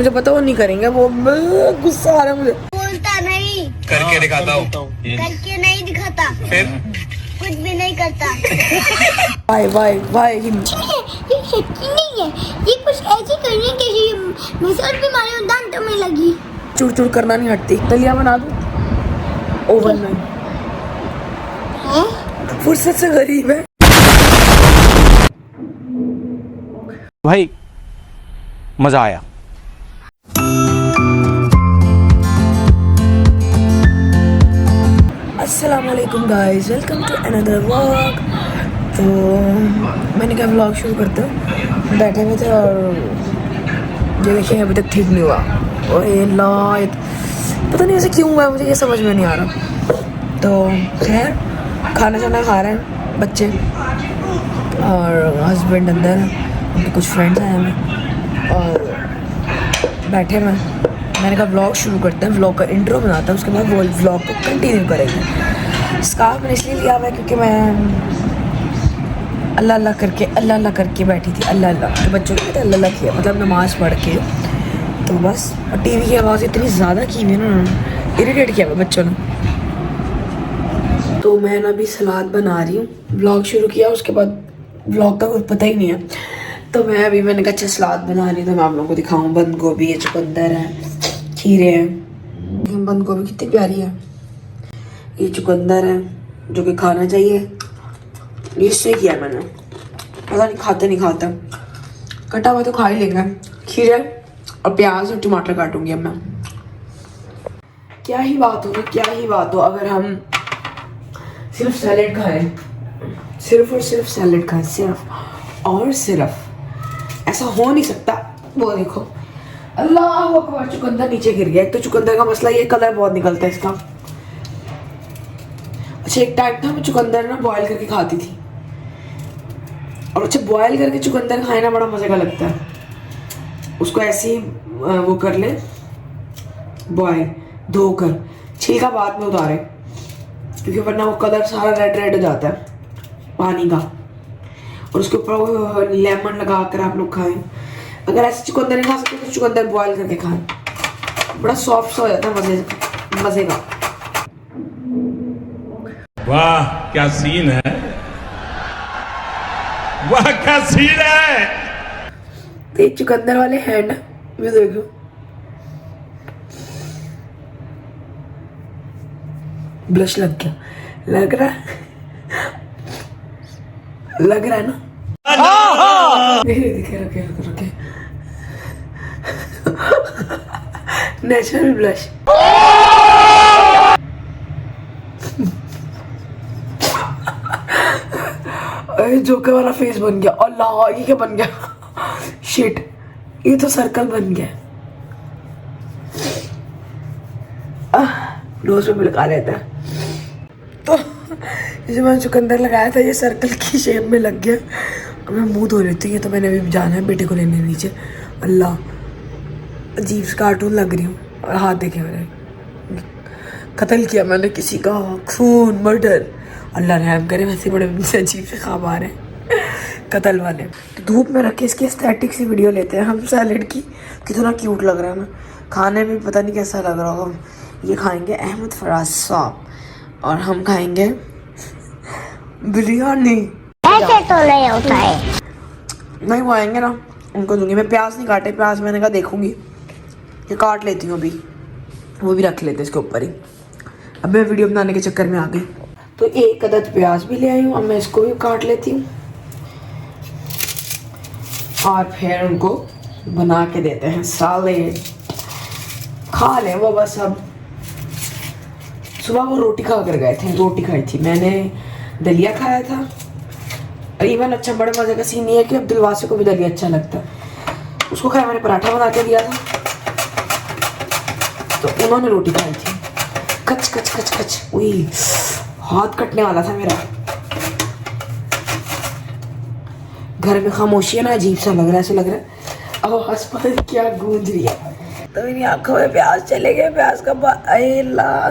मुझे पता वो नहीं करेंगे, वो गुस्सा आ रहा है मुझे। बोलता नहीं, करके दिखाता हूँ। करके नहीं दिखाता, फिर कुछ भी नहीं करता। वाई वाई वाई ये सच्ची नहीं है, ये कुछ ऐसी करनी है कि मिसाल भी मारे दांतों में लगी। चुड़ चुड़ करना नहीं हटती। दलिया बना दूं ओवन में, फुर्सत से गरीब है भाई, मजा आया। अस्सलामुअलैकुम guys, welcome to another vlog. तो मैंने क्या व्लॉग शुरू करते हूँ, बैठे हुए थे और ये देखिए अभी तक ठीक नहीं हुआ। और ये लाइट पता नहीं ऐसे क्यों हुआ है, मुझे ये समझ में नहीं आ रहा। तो खैर खाना शाना खा रहे हैं बच्चे और हस्बैंड अंदर हैं, उनके कुछ फ्रेंड्स आए हैं और बैठे हैं। मैंने कहा व्लॉग शुरू करते हैं, व्लॉग का इंट्रो बनाता है, उसके बाद वो व्लॉग को कंटिन्यू करेंगे। स्कार्फ मैंने इसलिए लिया हुआ है क्योंकि मैं अल्लाह अल्लाह करके बैठी थी। अल्लाह अल्लाह तो बच्चों ने अल्लाह अल्लाह किया, मतलब नमाज़ पढ़ के। तो बस और टीवी की आवाज़ इतनी ज़्यादा की हुई है ना, उन्होंने इरिटेट किया हुआ बच्चों ने। तो मैं ना अभी सलाद बना रही हूँ, व्लॉग शुरू किया उसके बाद व्लॉग का कुछ पता ही नहीं है। तो मैंने कहा अच्छा सलाद बना रही हूँ तो मैं आप लोगों को दिखाऊँ। बंद गोभी है, चुकंदर है, खीरे हैं। बंद गोभी कितनी प्यारी है, ये चुकंदर है जो कि खाना चाहिए, इससे किया मैंने, पता नहीं खाता नहीं खाता, कटा हुआ तो खा ही लेंगे। खीरे और प्याज और टमाटर काटूंगी अब मैं। क्या ही बात हो अगर हम सिर्फ सैलेड खाएं, सिर्फ और सिर्फ सैलेड खाएं, सिर्फ और सिर्फ। ऐसा हो नहीं सकता। वो देखो अल्लाह अकबर, चुकंदर नीचे गिर गया। एक तो चुकंदर का मसला ये कलर बहुत निकलता है इसका। अच्छा एक टाइम था मैं चुकंदर ना बॉयल करके खाती थी, और अच्छा बॉयल करके चुकंदर खाए ना बड़ा मजे का लगता है। उसको ऐसे ही वो कर ले बॉयल, धोकर, छिलका बाद में उतारे क्योंकि वरना वो कलर सारा रेड हो जाता है पानी का। और उसके ऊपर लेमन लगा कर आप लोग खाएं। अगर ऐसे चुकंदर नहीं खा सकते तो चुकंदर बॉयल करके खाएं, बड़ा सॉफ्ट सा हो जाता है, मजे का। वाह क्या सीन है, वाह क्या सीन है। तो ये चुकंदर वाले हैं ना, ये देखो ब्लश लग गया, लग रहा है ना। रखे नेचुरल ब्लश। जोकर वाला फेस बन गया। अल्लाह ये क्या बन गया, शिट, ये तो सर्कल बन गया। नोज पे भी लगा लेता है। तो जब मैंने चुकंदर लगाया था ये सर्कल की शेप में लग गया। अब मैं मुंह धो लेती हूँ, ये तो मैंने अभी जाना है बेटे को लेने नीचे। अल्लाह अजीब सी कार्टून लग रही हूँ। और हाथ देखे मैंने, कत्ल किया मैंने किसी का, खून, मर्डर। अल्लाह रहम करे, वैसे बड़े अजीब से ख्वाब आ रहे हैं कत्ल वाले। तो धूप में रख के इसकी एस्थेटिक सी वीडियो लेते हैं हम सैलेड की। कितना क्यूट लग रहा है ना, खाने में पता नहीं कैसा लग रहा होगा। ये खाएंगे अहमद फराज साहब और हम खाएंगे बिरयानी। ऐसे तो नहीं होता है। नहीं वो आएंगे ना, उनको दूंगी मैं। प्याज नहीं काटे, प्याज मैंने कहा देखूंगी, ये काट लेती हूँ अभी, वो भी रख लेते इसके ऊपर ही। अब मैं वीडियो बनाने के चक्कर में आ गई। तो एक अदद प्याज भी ले आई हूँ, अब मैं इसको भी काट लेती हूँ और फिर उनको बना के देते हैं सैलेड। खा लें वो बस। अब सुबह वो रोटी खा कर गए थे, रोटी खाई थी मैंने, दलिया खाया था। और इवन अच्छा बड़े मजे का सीन ये है कि अब दिलवासे को भी दलिया अच्छा लगता है, उसको खाया मैंने, पराठा बना के दिया था तो उन्होंने रोटी खाई थी। कच कच कच कच, उई हाथ कटने वाला था मेरा। घर में खामोशी है ना, अजीब सा लग रहा है, ऐसा लग रहा है अब अस्पताल क्या गूंज रही है। तो मेरी आंखों में प्याज चले गए, प्याज का अल्लाह।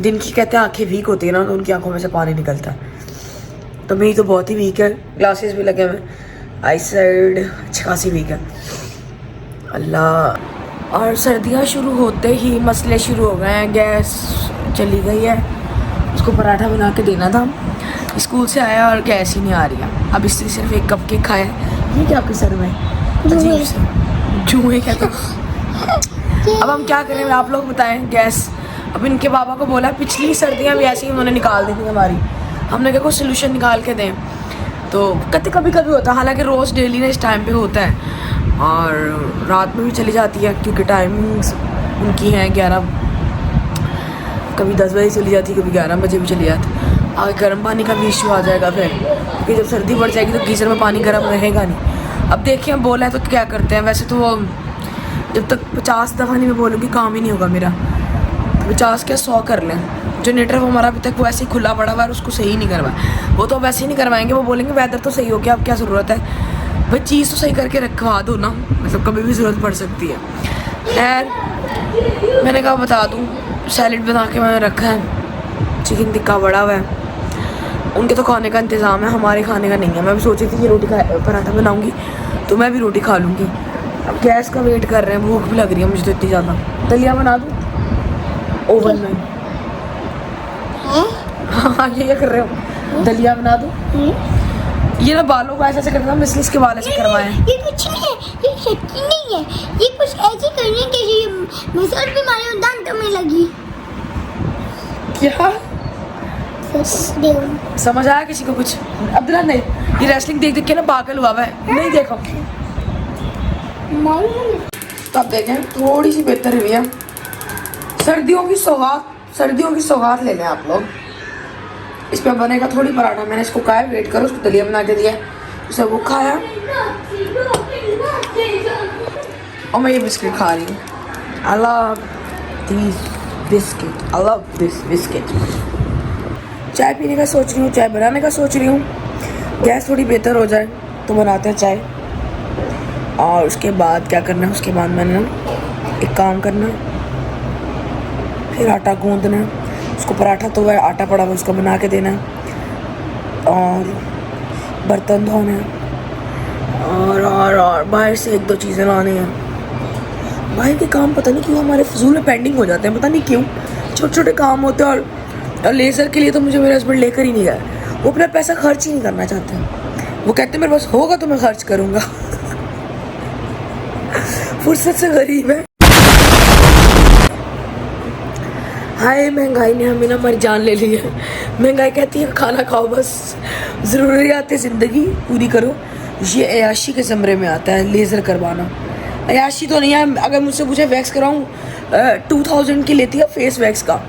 दिन की कहते हैं आंखें वीक होती है ना, तो उनकी आंखों में से पानी निकलता। तो मेरी तो बहुत ही वीक है, ग्लासेस भी लगे हुए, आई साइड अच्छी खासी वीक है। अल्लाह। और सर्दियाँ शुरू होते ही मसले शुरू हो गए हैं। गैस चली गई है, उसको पराठा बना के देना था। स्कूल से आया और गैस ही नहीं आ रही है। अब इसलिए सिर्फ एक कप केक खाया। ये क्या आपके सर में अजीब से जुए क्या? तो अब हम क्या करें, आप लोग बताएं। गैस अब इनके बाबा को बोला, पिछली सर्दियाँ भी ऐसी ही उन्होंने निकाल दी थी हमारी। हमने क्या कोई सोल्यूशन निकाल के दें, तो कभी कभी होता है, हालांकि रोज़ डेली ना इस टाइम पे होता है। और रात में भी चली जाती है क्योंकि टाइमिंग्स उनकी हैं 11, कभी 10 बजे चली जाती, कभी 11 बजे भी चली जाती। आगे गर्म पानी का भी इशू आ जाएगा फिर, क्योंकि जब सर्दी बढ़ जाएगी तो गीज़र में पानी गर्म रहेगा नहीं। अब देखिए हम बोला है तो क्या करते हैं। वैसे तो वो जब तक 50 दफ़ा नहीं मैं बोलूँगी काम ही नहीं होगा मेरा। 50 क्या 100 कर लें। जनरेटर वो हमारा अभी तक वो ऐसे ही खुला पड़ा हुआ है, उसको सही नहीं करवाया। वो तो अब वैसे ही नहीं करवाएंगे, वो बोलेंगे वेदर तो सही हो गया, अब क्या ज़रूरत है भाई, चीज़ तो सही करके रखवा दो ना, मतलब कभी भी ज़रूरत पड़ सकती है। खैर मैंने कहा बता दूँ, सैलेड बना के मैंने रखा है, चिकन टिक्का बड़ा हुआ है। उनके तो खाने का इंतज़ाम है, हमारे खाने का नहीं है। मैं भी सोची थी कि रोटी का पराठा बनाऊँगी तो मैं भी रोटी खा लूँगी। अब गैस का वेट कर रहे हैं, भूख भी लग रही है मुझे तो इतनी ज़्यादा। दलिया बना दूँ ओवन में? हाँ ये कर रहे हो, दलिया बना दूँ? ये ना बालों को ऐसे करता हूँ, इसलिए इसके बाल ऐसे करवाए। ये कुछ नहीं है, ये शक्ति नहीं है, ये कुछ ऐसी करनी है कि मिसल भी मारे और दांतों में लगी। क्या समझ आया किसी को कुछ? अब्दुल्ला नहीं, ये रेसलिंग देख देख के ना पागल हुआ है, नहीं देखो। तो अब देखें थोड़ी सी बेहतर हुई है। सर्दियों की सौगात ले लें आप लोग। इस पर बनेगा थोड़ी पराठा। मैंने इसको कहा वेट करो, उसको दलिया बना के दिया, उसे वो खाया और मैं ये बिस्किट खा रही हूँ। I love these biscuit, I love this biscuit। चाय पीने का सोच रही हूँ, चाय बनाने का सोच रही हूँ। गैस थोड़ी बेहतर हो जाए तो बनाते हैं चाय। और उसके बाद क्या करना है, उसके बाद मैंने एक काम करना, फिर आटा गूंदना है, उसको पराठा तो वह आटा पड़ा हुआ उसको बना के देना है, और बर्तन धोने हैं, और बाहर से 1-2 चीज़ें लानी हैं। बाहर के काम पता नहीं क्यों हमारे फजूल में पेंडिंग हो जाते हैं, पता नहीं क्यों। छोटे छोटे काम होते हैं। और लेज़र के लिए तो मुझे मेरे हस्बैंड लेकर ही नहीं गए, वो अपना पैसा खर्च ही नहीं करना चाहते हैं। वो कहते हैं मेरे पास होगा तो मैं खर्च करूँगा। फुर्सत से गरीब है। हाय महंगाई ने हमें ना हमारी जान ले ली है। महंगाई कहती है खाना खाओ, बस ज़रूरियात ज़िंदगी पूरी करो। ये अयाशी के ज़मरे में आता है लेज़र करवाना। अयाशी तो नहीं है, अगर मुझसे पूछे वैक्स कराऊँ 2000 की लेती है फेस वैक्स का,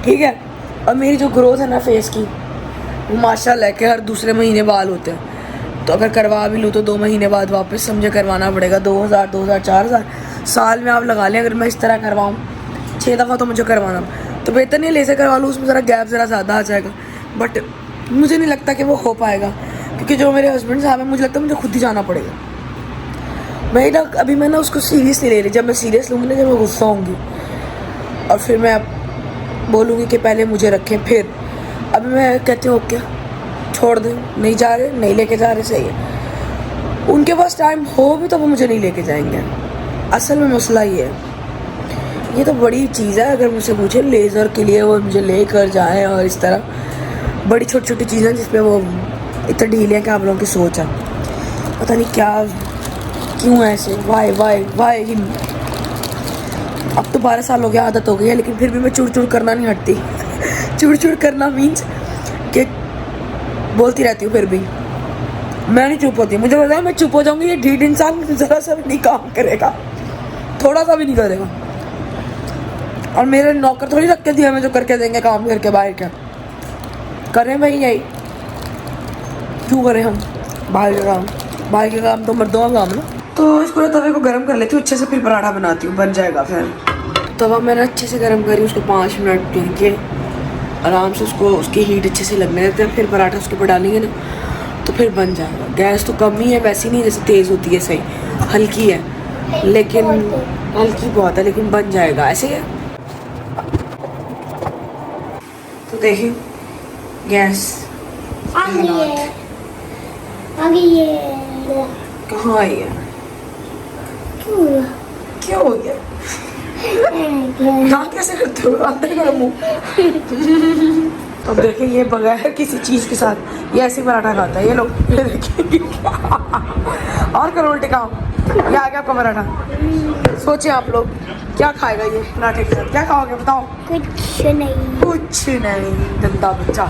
ठीक है। और मेरी जो ग्रोथ है ना फेस की, वो माशाल्लाह है कि हर दूसरे महीने बाल होते हैं। तो अगर करवा भी लूँ तो 2 महीने बाद वापस समझे करवाना पड़ेगा। 2000, 4000 साल में आप लगा लें। अगर मैं इस तरह करवाऊँ 6 दफ़ा तो मुझे करवाना, तो बेहतर नहीं लेज़र करवा लूँ, उसमें ज़रा गैप ज़रा ज़्यादा आ जाएगा। बट मुझे नहीं लगता कि वो हो पाएगा, क्योंकि जो मेरे हस्बैंड साहब हैं मुझे लगता है मुझे खुद ही जाना पड़ेगा। मैं ना अभी मैं ना उसको सीरियस नहीं ले रही। जब मैं सीरियस लूँगी ना, जब मैं गुस्सा होंगी और फिर मैं बोलूँगी कि पहले मुझे रखें, फिर अभी मैं कहती हूँ ओके छोड़ दें, नहीं जा रहे, नहीं लेके जा रहे, सही है। उनके पास टाइम हो भी तो वो मुझे नहीं लेके जाएंगे। असल में मसला ये है, ये तो बड़ी चीज़ है। अगर मुझसे पूछे लेज़र के लिए वो मुझे लेकर जाएं, और इस तरह बड़ी छोटी छोटी चीज़ें जिस पे वो इतना ढीले हैं कि आप लोगों की सोच है, पता नहीं क्या क्यों ऐसे, वाई हिम। अब तो 12 साल हो गया, आदत हो गई है, लेकिन फिर भी मैं चुड़ करना नहीं हटती। चुड़ करना मीन्स कि बोलती रहती हूँ, फिर भी मैं नहीं चुप होती। मुझे पता है मैं चुप हो जाऊँगी, ये ढीठ इंसान ज़रा सा भी नहीं काम करेगा, थोड़ा सा भी नहीं करेगा। और मेरे नौकर थोड़ी रख के दिया मैं जो करके देंगे काम करके बाहर क्या करें भाई, यही क्यों करें हम बाहर के काम तो मर्दों का काम ना। तो इसको तवे को गर्म कर लेती हूँ अच्छे से, फिर पराठा बनाती हूँ, बन जाएगा। फिर तवा मैंने अच्छे से गर्म करी, उसको 5 मिनट के आराम से उसको उसकी हीट अच्छे से लगने देते हैं। फिर पराठा उसके ऊपर डालेंगे ना तो फिर बन जाएगा। गैस तो कम ही है, वैसी नहीं जैसे तेज़ होती है, सही हल्की है, लेकिन हल्की बहुत है, लेकिन बन जाएगा ऐसे ही है। तो देखिए गैस आ गई है कहाँ आई है, क्या हो गया? कहाँ कैसे करते हो? अंदर करो मुँह। अब देखिए ये बगैर किसी चीज़ के साथ ये ऐसे पराठा खाता है। ये लोग ये देखिए और करो उल्टे काम। ये आ गया आपका पराठा। सोचिए आप लोग क्या खाएगा ये पराठे के साथ? क्या खाओगे बताओ? कुछ नहीं। कुछ नहीं, गंदा बच्चा।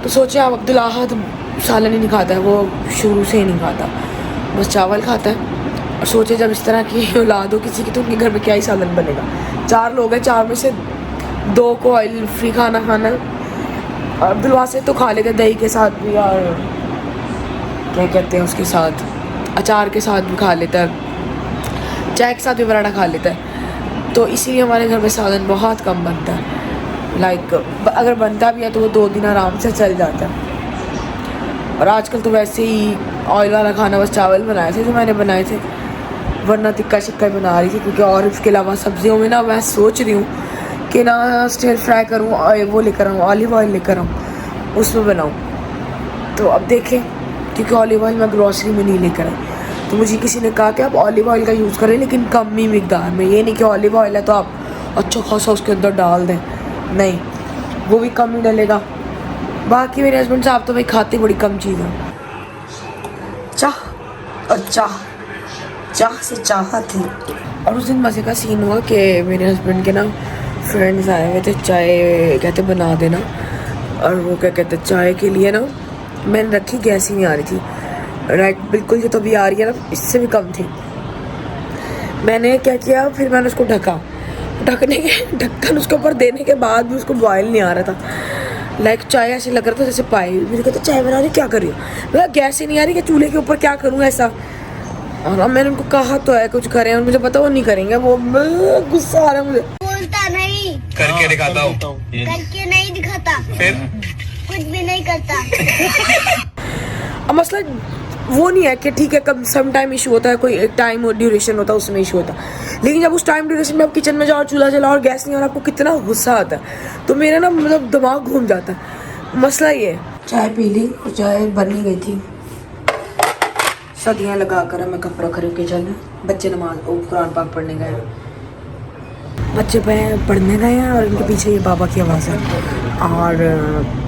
तो सोचिए आप, अब्दुल अहद सालन ही नहीं खाता है, वो शुरू से ही नहीं खाता, बस चावल खाता है। और सोचे जब इस तरह की औलाद हो किसी की तो उनके घर में क्या ही सालन बनेगा। 4 लोग हैं, 4 में से 2 को ऑयल फ्री खाना खाना है। और अब्दुल वासित तो खा लेते दही के साथ भी, और क्या कहते हैं उसके साथ, अचार के साथ भी खा लेता है, चाय के साथ भी पराठा खा लेता है। तो इसीलिए हमारे घर में सालन बहुत कम बनता है। लाइक अगर बनता भी है तो वो 2 दिन आराम से चल जाता है। और आजकल तो वैसे ही ऑयल वाला खाना, बस चावल बनाए थे जो मैंने बनाए थे, वरना टिक्का शिक्का बना रही थी। क्योंकि और इसके अलावा सब्जियों में ना मैं सोच रही हूँ कि ना स्टिर फ्राई करूँ, वो लेकर आऊँ, ऑलिव ऑयल लेकर आऊँ, उसमें बनाऊँ। तो अब देखें, क्योंकि ऑलिव ऑयल मैं ग्रॉसरी में नहीं लेकर आई, तो मुझे किसी ने कहा कि आप ऑलिव ऑयल का यूज़ करें लेकिन कम ही मिकदार में। ये नहीं कि ऑलिव ऑयल है तो आप अच्छा खासा उसके अंदर डाल दें, नहीं, वो भी कम ही डलेगा। बाकी मेरे हस्बैंड साहब तो भाई खाते बड़ी कम चीज़ है। चाह और चाह से चाहत थी। और उस दिन मज़े का सीन हुआ कि मेरे हस्बैंड के ना फ्रेंड्स आए हुए थे, चाय कहते बना देना। और वो क्या कहते चाय के लिए ना मैंने रखी, गैस ही नहीं आ रही थी, राइट बिल्कुल जो तो भी आ रही है ना इससे भी कम थी। मैंने क्या किया, फिर मैंने उसको ढका, ढकने के ढक्कन उसके ऊपर देने के बाद भी उसको बॉयल नहीं आ रहा था। लाइक चाय ऐसे लग रहा था जैसे पाई। मुझे कहता चाय बना रही क्या कर रही हो? मतलब गैस ही नहीं आ रही कि चूल्हे के ऊपर क्या करूँ ऐसा। और अब मैंने उनको कहा तो है कुछ करें, और मुझे पता वो नहीं करेंगे, वो गुस्सा आ रहा है मुझे। बोलता नहीं, करके दिखाता हूँ। करके नहीं दिखाता, फिर कुछ भी नहीं करता। अब मसला वो नहीं है कि ठीक है कब सम टाइम इशू होता है, कोई एक टाइम और ड्यूरेशन होता है उसमें इशू होता है, लेकिन जब उस टाइम ड्यूरेशन में आप किचन में जाओ और चूल्हा जलाओ और गैस नहीं, और आपको कितना गुस्सा आता है, तो मेरा ना मतलब दिमाग घूम जाता है। मसला ये है, चाय पी ली और चाय बनी गई थी, सदियाँ लगा कर मैं कप रख रही हूँ किचन में। बच्चे नमाज कुरान पाक पढ़ने गए, बच्चे पढ़ने गए हैं और इनके पीछे ये बाबा की आवाज़ है, और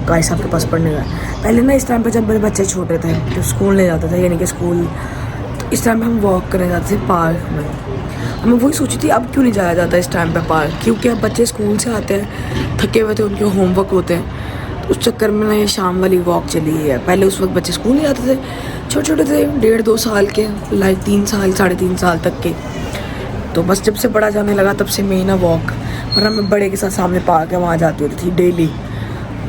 गाय साहब के पास पढ़ने गए। पहले ना इस टाइम पे जब मेरे बच्चे छोटे थे तो स्कूल ले जाते थे, यानी कि स्कूल, तो इस टाइम पे हम वॉक करने जाते थे पार्क में। मैं वही सोची थी अब क्यों नहीं जाया जाता इस टाइम पे पार्क, क्योंकि अब बच्चे स्कूल से आते हैं थके हुए थे, उनके होमवर्क होते हैं, तो उस चक्कर में ना ये शाम वाली वॉक चली है। पहले उस वक्त बच्चे स्कूल नहीं जाते थे, छोटे छोटे थे, 1.5-2 साल के, लाइक 3 साल 3.5 साल तक के। तो बस जब से बड़ा जाने लगा तब से मैं ना वॉक, वरना मैं बड़े के साथ सामने पार्क है वहाँ जाती होती थी डेली,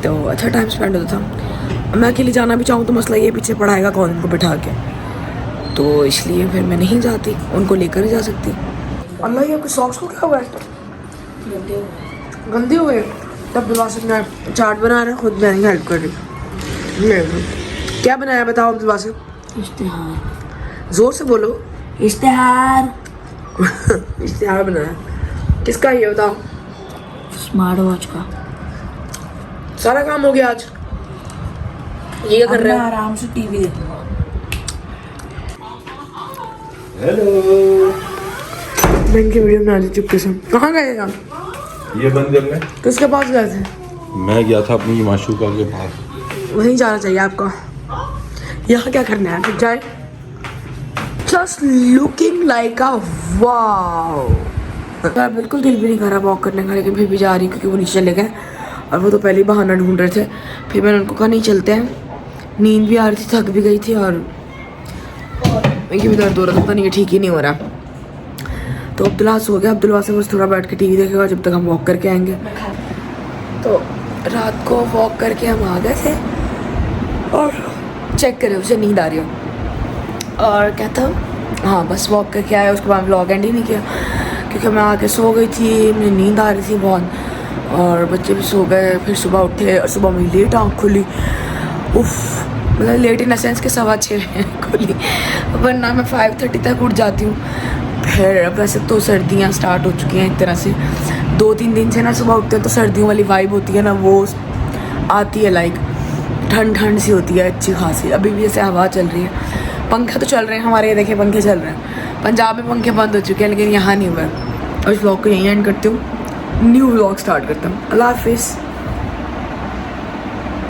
तो अच्छा टाइम स्पेंड होता था। मैं अकेले जाना भी चाहूँ तो मसला ये पीछे पढ़ाएगा कौन उनको बिठा के, तो इसलिए फिर मैं नहीं जाती, उनको लेकर ही जा सकती। अल्लाह ये आपके सॉक्स को क्या हुआ है? गंदे हो गए। तब अब्दुल ने चाट बना रहा है, खुद मैं हेल्प कर रही। क्या बनाया बताओ अब्दुल वासित? इश्तिहार। जोर से बोलो। इश्तिहार। इश्तिहार बनाया। किसका ये बताओ? स्मार्ट वॉच का। सारा काम हो गया आज। ये क्या कर रहे हैं? आराम से टीवी देखूंगा। हेलो, मैं इनकी वीडियो बना दी चुपके से। कहाँ गए आप? ये बंद करना। किसके पास गए थे? मैं गया था अपनी माशूका के पास। वहीं जाना चाहिए आपको। यहाँ क्या करना है? जाए। Just looking like a wow. मेरा बिल्कुल दिल भी नहीं कर रहा वॉक करने का, लेकिन फिर भी जा रही क्योंकि वो नीचे चले गए और वो तो पहले ही बहाना ढूंढ रहे थे। फिर मैंने उनको कहा नहीं चलते हैं, नींद भी आ रही थी, थक भी गई थी और इनकी भी दर्द हो रहा था, पता नहीं ये ठीक ही नहीं हो रहा। तो अब्दुल्ला सो गया, अब्दुल्ला से बस थोड़ा बैठ के टीवी देखेगा जब तक हम वॉक करके आएंगे। तो रात को वॉक करके हम आ गए थे और चेक करें उसे नींद आ रही हो और क्या था, हाँ बस वॉक करके आया, उसके बाद व्लॉग एंड ही नहीं किया क्योंकि मैं आके सो गई थी, मुझे नींद आ रही थी बहुत और बच्चे भी सो गए। फिर सुबह उठे और सुबह मेरी लेट आँख खुली, उफ मतलब लेट इन सेंस के 6:15 खुली, वरना मैं 5:30 तक उठ जाती हूँ। फिर वैसे तो सर्दियाँ स्टार्ट हो चुकी हैं एक तरह से, 2-3 दिन से ना सुबह उठते हैं तो सर्दियों वाली वाइब होती है ना वो आती है, लाइक ठंड ठंड सी होती है अच्छी खासी। अभी भी जैसे हवा चल रही है, पंखा तो चल रहे हैं हमारे, ये देखे पंखे चल रहे हैं, पंजाब में पंखे बंद हो चुके हैं लेकिन यहाँ नहीं हुआ है। और इस व्लॉग को यहीं एंड करती हूँ, न्यू व्लॉग स्टार्ट करता हूँ। अल्लाह हाफिज़।